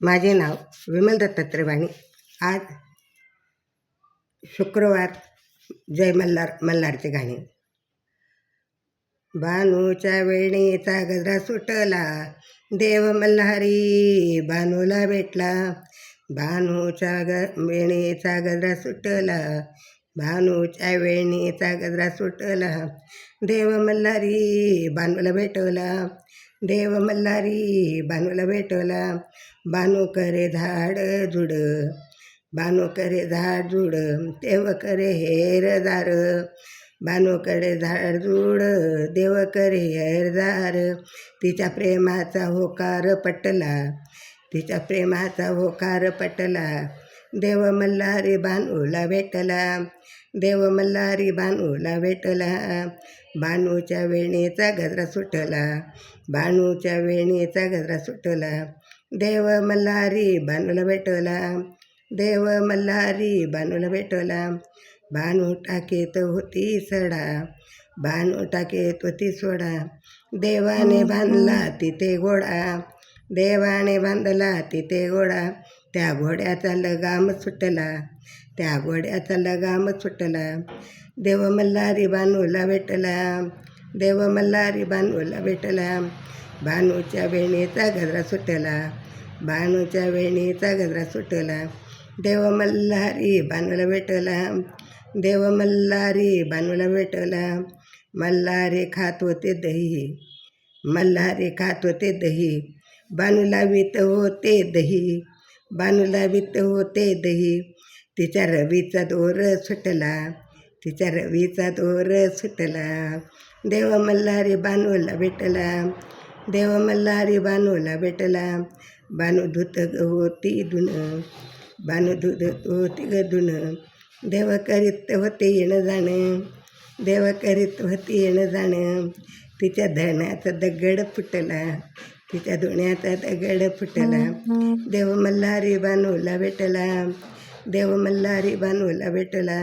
माझे नाव विमल दत्तात्रय वाणी. आज शुक्रवार. जय मल्हार मल्हारचे गाणे. बानूच्या वेणीचा गजरा सुटला, देव मल्हारी बानूला भेटला. बानूच्या वेणीचा गजरा सुटला, बानूच्या वेणीचा गजरा सुटला. देव मल्हारी बानूला भेटला, देव मल्हारी बानूला भेटला. बानू करे झाड झुड, बानू करे झाड झुड, देव करे हेरदार. बानू करे झाड झुड, देव करे हेरदार. तिच्या प्रेमाचा होकार पटला, तिच्या प्रेमाचा होकार पटला. देव मल्हारी बानूला भेटला, देव मल्हारी बानूला भेटला. बानूच्या वेणीचा गजरा सुटला, बानूच्या वेणीचा गजरा सुटला. देव मल्हारी बानूला भेटला, देव मल्हारी बानूला भेटला. बानू टाकेत होती सडा, बानू टाकेत होती सोडा. देवाने बांधला तिथे घोडा, देवाने बांधला तिथे घोडा. त्या घोड्याचा लगाम सुटला, त्या घोड्याचा लगाम सुटला. देव मल्हारी बानूला भेटला, देव मल्हारी बानूला भेटला. बानूच्या वेणीचा गजरा सुटला, बानूच्या वेणीचा गजरा सुटला. देव मल्हारी बानूला भेटला, देव मल्हारी बानूला भेटला. मल्हारी खात होते दही, मल्हारी खात होते दही. बानूला वित होते दही, बानूला वित होते दही. तिच्या रवीचा दोर सुटला, तिच्या रवीचा दोर सुटला. देव मल्हारी बानूला भेटला, देव मल्हारी बानूला भेटला. बानू धुत होती धुन, बानू धुत होती ग धुन. देव करीत होते येणं जाणं, देव करीत होते येणं जाणं. तिच्या धण्याचा दगड फुटला, तिच्या धुण्याचा दगड फुटला. देव मल्हारी बानूला भेटला, देव मल्हारी बानूला भेटला.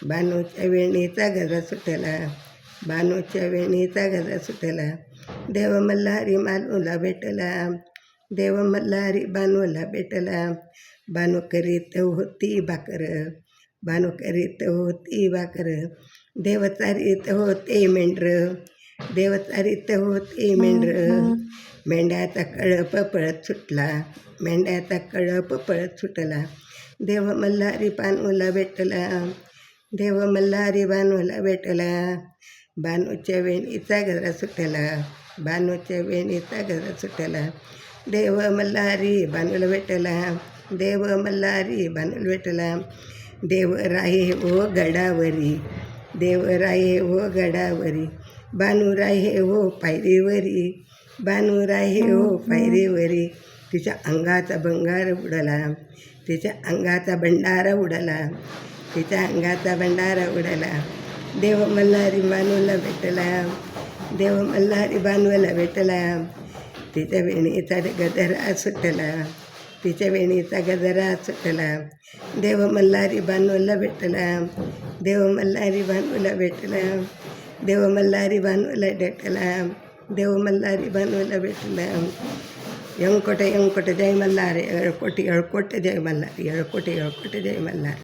बानूच्या वेणीचा गजरा सुटला, बानूच्या वेणीचा गजरा सुटला. देव मल्हारी बानूला भेटला, देव मल्हारी बानूला भेटला. बानू करीत होती भाकर, बानू करीत होती भाकर. देव चारीत होते मेंढरं, देव चारीत होते मेंढरं. मेंढ्याचा कळप पळत सुटला, मेंढ्याचा कळप पळत सुटला. देव मल्हारी बानूला भेटला, देव मल्हारी बानूला भेटला. बानूच्या वेणीचा गजरा सुटला, बानूच्या वेणीचा गजरा सुटला. देव मल्हारी बानूला भेटला, देव मल्हारी बानूला भेटला. देव राहे ओ गडावरी, देव राहे ओ गडावरी. बानू राहे हो पायरीवरी, बानू राहे हो पायरीवरी. तिच्या अंगाचा भंगार उडाला, तिच्या अंगाचा भंडारा उडाला, तिच्या अंगाचा भंडारा उडाला. देव मल्हारी बानूला भेटला, देव मल्हारी बानूला भेटला. तिच्या वेणीचा गजरा सुटला, तिच्या वेणीचा गजरा सुटला. देव मल्हारी बानूला भेटला, देव मल्हारी बानूला भेटला. देव मल्हारी बानूला भेटला, देव मल्हारी बानूला भेटला. यंकोट यंकोट जय मल्हार, येळकोट येळकोट जय मल्हार, येळकोट येळकोट जय मल्हार.